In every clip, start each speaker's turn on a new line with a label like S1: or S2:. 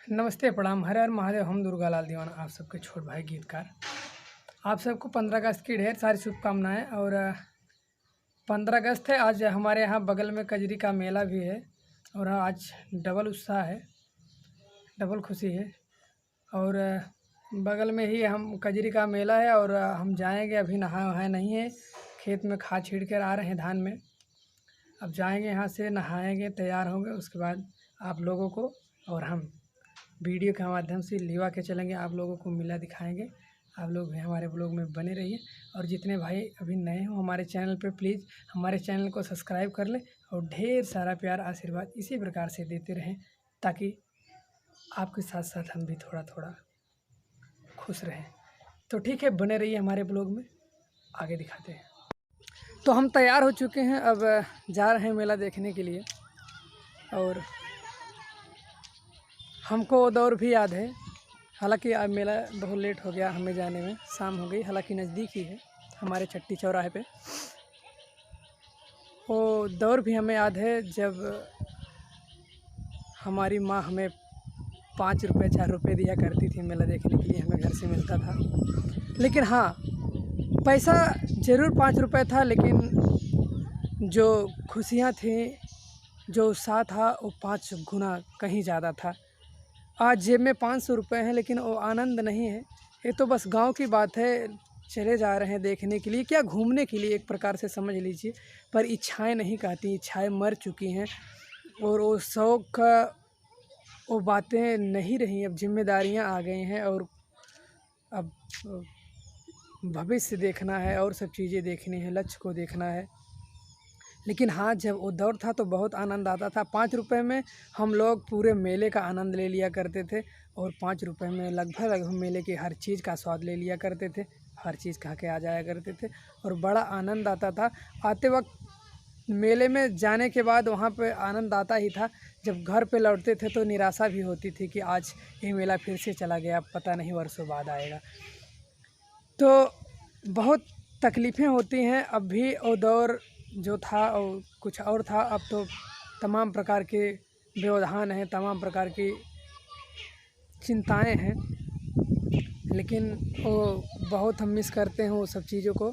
S1: नमस्ते, प्रणाम, हर हर महादेव। हम दुर्गा लाल दीवाना, आप सबके छोट भाई गीतकार। आप सबको 15 अगस्त की ढेर सारी शुभकामनाएं। और 15 अगस्त है आज, हमारे यहाँ बगल में कजरी का मेला भी है और आज डबल उत्साह है, डबल खुशी है। और बगल में ही हम कजरी का मेला है और हम जाएंगे। अभी नहा वहाए नहीं है, खेत में खाद छींट कर आ रहे हैं धान में। अब जाएंगे, यहाँ से नहाएंगे, तैयार होंगे, उसके बाद आप लोगों को और हम वीडियो के माध्यम से लिवा के चलेंगे, आप लोगों को मेला दिखाएंगे। आप लोग भी हमारे ब्लॉग में बने रहिए और जितने भाई अभी नए हो हमारे चैनल पे, प्लीज़ हमारे चैनल को सब्सक्राइब कर लें और ढेर सारा प्यार आशीर्वाद इसी प्रकार से देते रहें, ताकि आपके साथ साथ हम भी थोड़ा थोड़ा खुश रहें। तो ठीक है, बने रहिए हमारे ब्लॉग में, आगे दिखाते हैं। तो हम तैयार हो चुके हैं, अब जा रहे हैं मेला देखने के लिए। और हमको दौर भी याद है, हालांकि अब मेला बहुत लेट हो गया हमें जाने में, शाम हो गई, हालांकि नज़दीक ही है हमारे चट्टी चौराहे पे। वो दौर भी हमें याद है जब हमारी माँ हमें 5 रुपये 4 रुपये दिया करती थी मेला देखने के लिए, हमें घर से मिलता था। लेकिन हाँ, पैसा ज़रूर 5 रुपये था, लेकिन जो खुशियाँ थी, जो उत्साह था, वो 5 गुना कहीं ज़्यादा था। आज जेब में 500 रुपये हैं, लेकिन वो आनंद नहीं है। ये तो बस गांव की बात है, चले जा रहे हैं देखने के लिए, क्या घूमने के लिए एक प्रकार से समझ लीजिए। पर इच्छाएं नहीं कहती, इच्छाएं मर चुकी हैं और वो शौक़ का वो बातें नहीं रही। अब जिम्मेदारियां आ गई हैं और अब भविष्य देखना है और सब चीज़ें देखनी है, लक्ष्य को देखना है। लेकिन हाँ, जब वो दौर था तो बहुत आनंद आता था। 5 रुपये में हम लोग पूरे मेले का आनंद ले लिया करते थे और 5 रुपये में लगभग मेले की हर चीज़ का स्वाद ले लिया करते थे, हर चीज़ खा के आ जाया करते थे और बड़ा आनंद आता था। आते वक्त मेले में जाने के बाद वहाँ पे आनंद आता ही था, जब घर पे लौटते थे तो निराशा भी होती थी कि आज ये मेला फिर से चला गया, पता नहीं वर्षों बाद आएगा। तो बहुत तकलीफ़ें होती हैं। अब भी वो दौर जो था और कुछ और था, अब तो तमाम प्रकार के व्यवधान हैं, तमाम प्रकार की चिंताएं हैं, लेकिन वो बहुत हम मिस करते हैं वो सब चीज़ों को।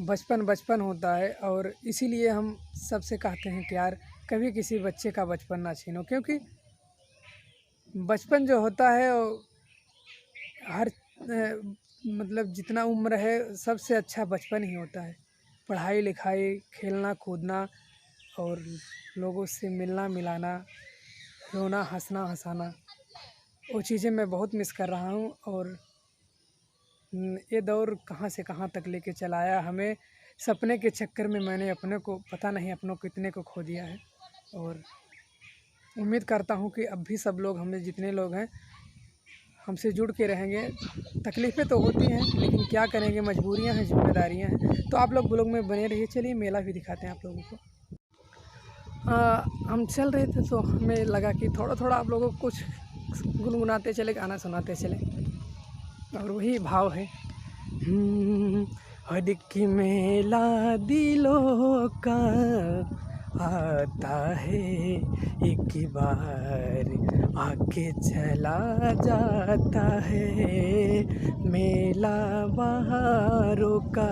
S1: बचपन बचपन होता है और इसीलिए हम सबसे कहते हैं कि यार कभी किसी बच्चे का बचपन ना छीनो, क्योंकि बचपन जो होता है वो हर मतलब जितना उम्र है सबसे अच्छा बचपन ही होता है। पढ़ाई लिखाई, खेलना कूदना और लोगों से मिलना मिलाना, रोना हंसना हंसाना, वो चीज़ें मैं बहुत मिस कर रहा हूँ। और ये दौर कहाँ से कहाँ तक लेके चला आया हमें। सपने के चक्कर में मैंने अपने को, पता नहीं अपनों को कितने को खो दिया है। और उम्मीद करता हूँ कि अब भी सब लोग, हमें जितने लोग हैं, हमसे जुड़ के रहेंगे। तकलीफ़ें तो होती हैं, लेकिन क्या करेंगे, मजबूरियां हैं, जिम्मेदारियां हैं। तो आप लोग ब्लॉग में बने रहिए। चलिए मेला भी दिखाते हैं आप लोगों को। हम चल रहे थे तो हमें लगा कि थोड़ा थोड़ा आप लोगों को कुछ गुनगुनाते चले, गाना सुनाते चले, और वही भाव है। हर की मेला दिलों का आता है, एक बार आके चला जाता है। मेला बहारों का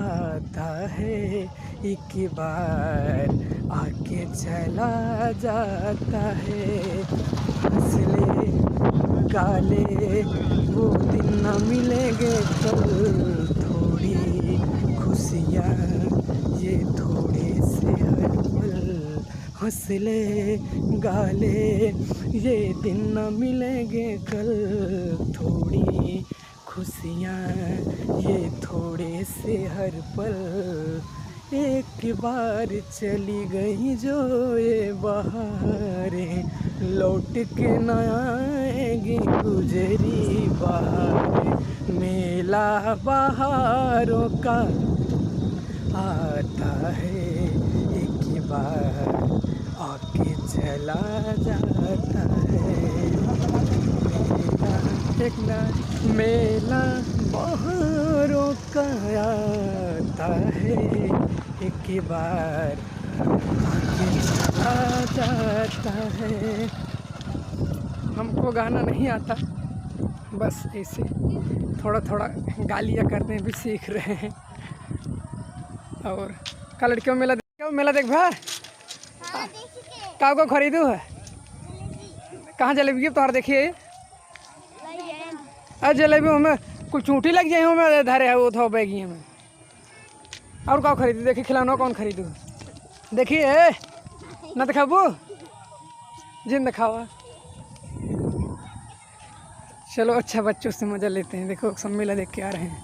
S1: आता है, एक बार आके चला जाता है। हंसले गाले वो दिन न मिलेंगे कल, थोड़ी खुशियाँ ये थोड़े से हर पल। हंसले गाले ये दिन न मिलेंगे कल, थोड़ी खुशियाँ ये थोड़े से हर पल। एक बार चली गई जो ये बहारें, लौट के न आएगी गुजरी बहारें। मेला बहारों का आता है, एक बार आके चला जाता है। मेला बहारों का आता है, एक बार आके चला जाता है। को गाना नहीं आता, बस ऐसे थोड़ा थोड़ा गालियाँ करने भी सीख रहे हैं। और का लड़कियों मेला देख भाई का खरीदू है कहाँ जलेबी तोहर देखिए अरे जलेबी हमें कुछ चूंटी लग जाए हमें धरे है वो थो बैगी में। और का खरीदू देखिए खिलौना कौन खरीदू देखिए ना दिखाबू जिन दिखावा। चलो अच्छा बच्चों से मज़ा लेते हैं। देखो सब मेला देख के आ रहे हैं,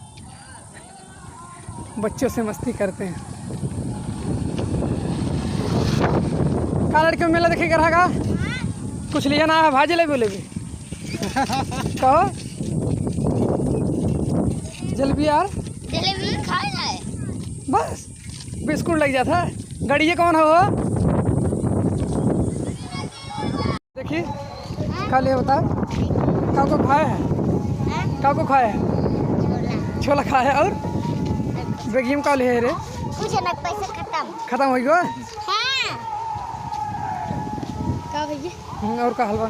S1: बच्चों से मस्ती करते हैं। का लड़कियों मेला देखे रहेगा कुछ लिया ना है भाजी जलेबी कहो जलेबी यार
S2: जलेबी खाना है
S1: बस बिस्कुट लग जाता है। गड़िए कौन हो देखिए खा लिया बता का को खाया है का को खाया है छोला खाया और बेगियम का ले रे
S2: कुछ ना पैसा खत्म
S1: हो गया
S2: हाँ का भैया
S1: और का हलवा।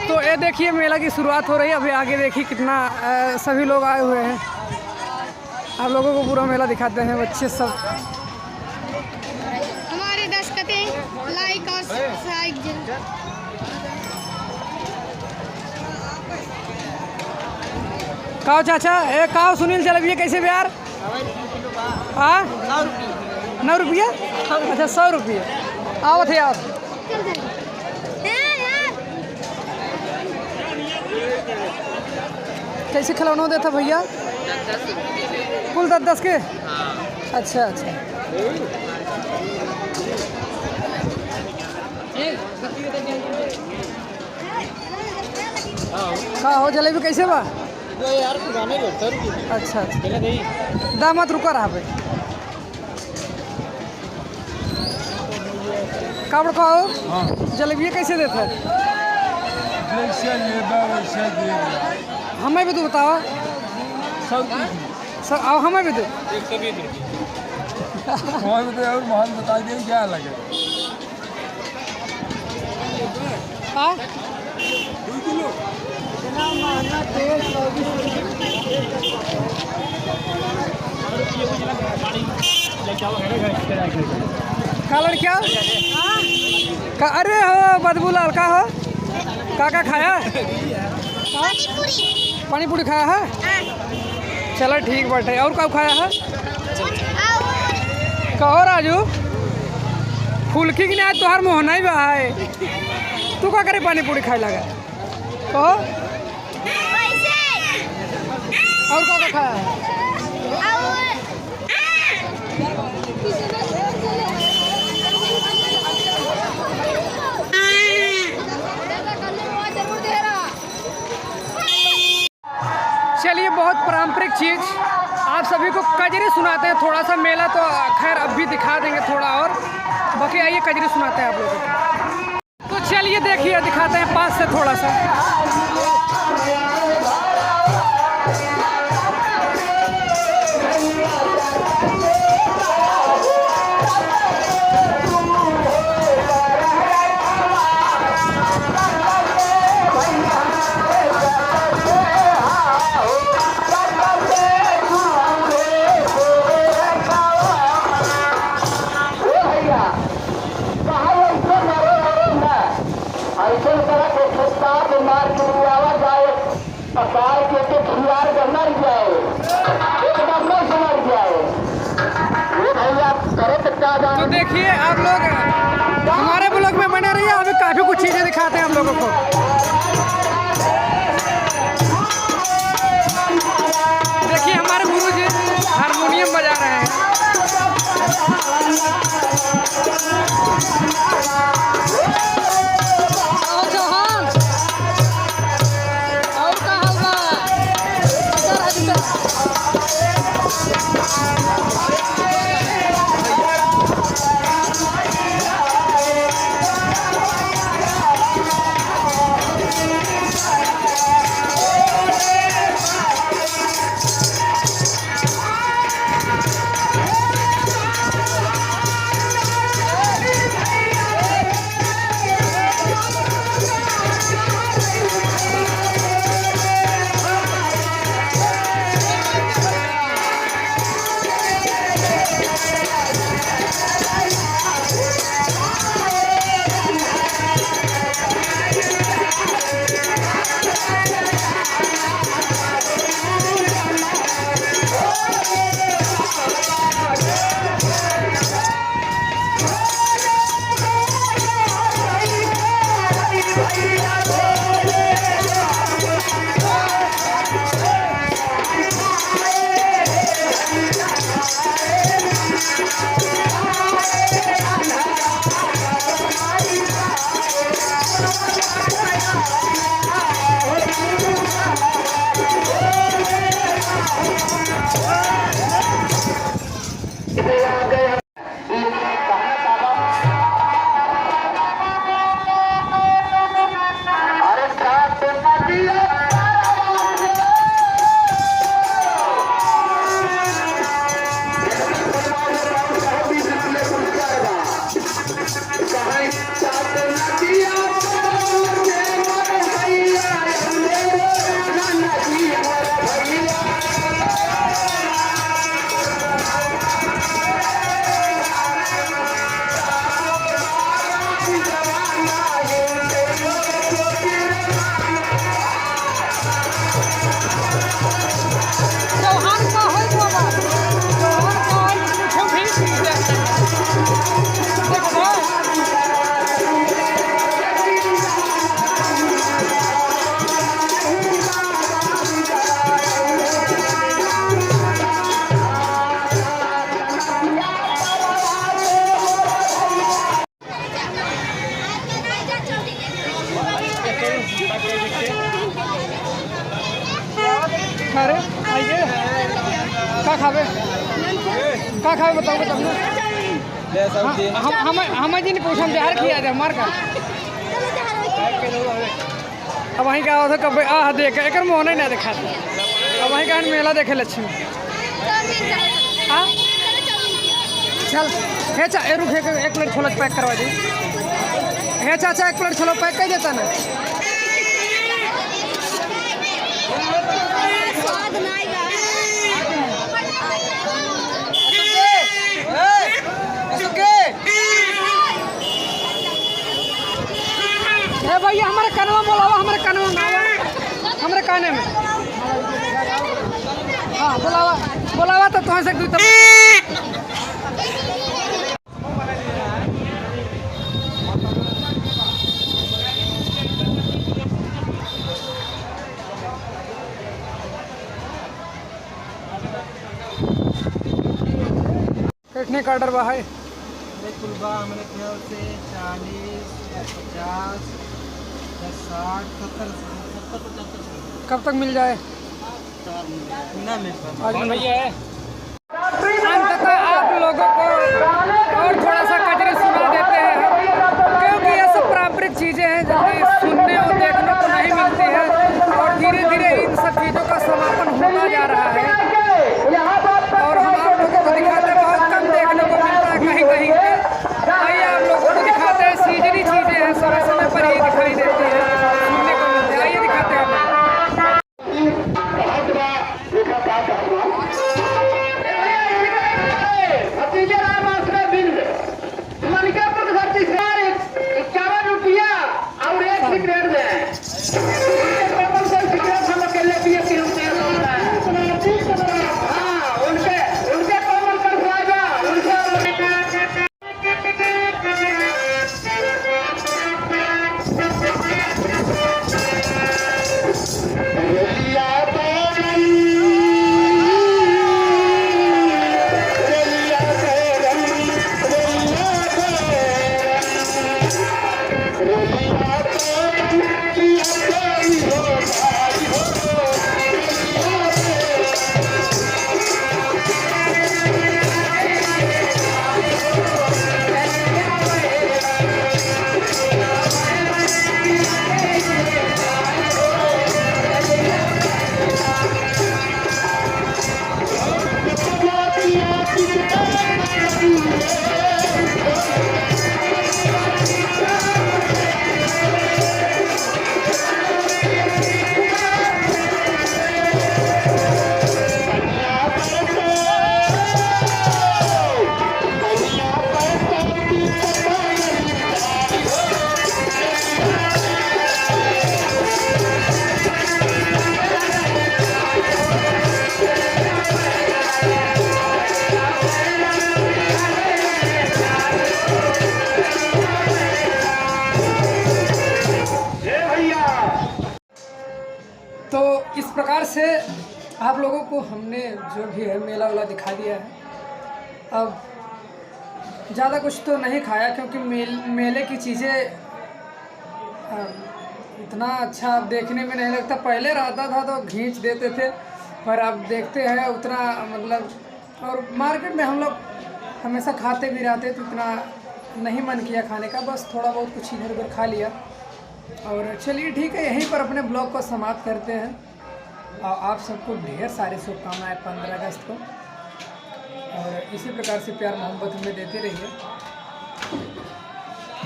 S1: तो ये देखिए मेला की शुरुआत हो रही है। अभी आगे देखिए कितना सभी लोग आए हुए हैं। आप लोगों को पूरा मेला दिखाते हैं बच्चे सब।
S2: हमारे दस्तखतें लाइक और सब्सक्राइब
S1: काओ चाचा ए काओ सुनील जलेबी कैसे यार हाँ 9 रुपये अच्छा 100 रुपये आओ थे आप कैसे खिलौना देता भैया कुल 10 के अच्छा अच्छा का हो जलेबी कैसे बा
S3: यार
S1: अच्छा दामत रुका रहा भाई काबड़ खाओ जलेबी कैसे देता है हमें भी तो बताओ सब आओ हमें भी दो
S3: 120 रुपये और महल बता दिए क्या लगे
S1: हाँ
S3: 2 किलो
S1: कलर क्या अरे हो बदबू लाल का हो का खाया पानी पूरी खाया है चलो ठीक बाटे और का खाया है कहो राजू फुलकी की नहीं तोहर मोहना ही बा है तू का करे पानी पूरी खाए लगा कहो और का खाया है चलिए बहुत पारंपरिक चीज़ आप सभी को कजरी सुनाते हैं। थोड़ा सा मेला तो खैर अब भी दिखा देंगे थोड़ा और बाकी आइए कजरी सुनाते हैं आप लोगों को। तो चलिए देखिए दिखाते हैं पास से थोड़ा सा।
S4: ऐसे तरह के मार
S1: अरे आइए का खावे बताओ तब ना हम जी नहीं पूछा बिहार खिया दे हमार का अब वहीं का होता कब देख एक मोह नहीं देखा अब वहीं का मेला देखे लक्ष्मी हाँ चल हे चा रुक एक प्लेट छोला पैक करवा दी हे चाचा एक प्लेट छोला पैक कर देता ना भैया हमारे कानवा बोलावा हमारे कानवा में हमारे काने में हाँ बोलावा तो तुम से कितने का ऑर्डर है
S3: कुलबा हमारे ख्याल से 40 50 60 70
S1: कब तक मिल जाए
S3: ना मिल
S1: आज भैया है अंततः आप लोगों को और थोड़ा सा कजरी सुना देते हैं क्योंकि ये सब पारंपरिक चीज़ें हैं जल्दी सुनने और देखने को नहीं मिलती है और धीरे धीरे इन सब चीज़ों का समापन होता जा रहा है और हम आप लोगों को दिखाते हैं बहुत कम देखने को मिलता है कहीं कहीं पे आइए आप लोगों को दिखाते हैं सीजनी चीज़ें हैं समय समय पर ही दिखाई देती है सुनने को मिलती है आइए दिखाते हैं तो इस प्रकार से आप लोगों को हमने जो भी है मेला वाला दिखा दिया है। अब ज़्यादा कुछ तो नहीं खाया क्योंकि मेले की चीज़ें इतना अच्छा देखने में नहीं लगता। पहले रहता था तो खींच देते थे पर अब देखते हैं उतना मतलब, और मार्केट में हम लोग हमेशा खाते भी रहते तो इतना नहीं मन किया खाने का, बस थोड़ा बहुत कुछ इधर उधर खा लिया। और चलिए ठीक है, यहीं पर अपने ब्लॉग को समाप्त करते हैं और आप सबको ढेर सारी शुभकामनाएं 15 अगस्त को, और इसी प्रकार से प्यार मोहब्बत हमें देते रहिए।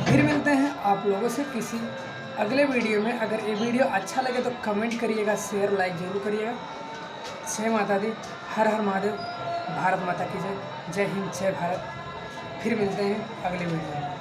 S1: फिर मिलते हैं आप लोगों से किसी अगले वीडियो में। अगर ये वीडियो अच्छा लगे तो कमेंट करिएगा, शेयर लाइक जरूर करिएगा। जय माता दी, हर हर महादेव, भारत माता की जय। जय हिंद, जय भारत। फिर मिलते हैं अगले वीडियो में।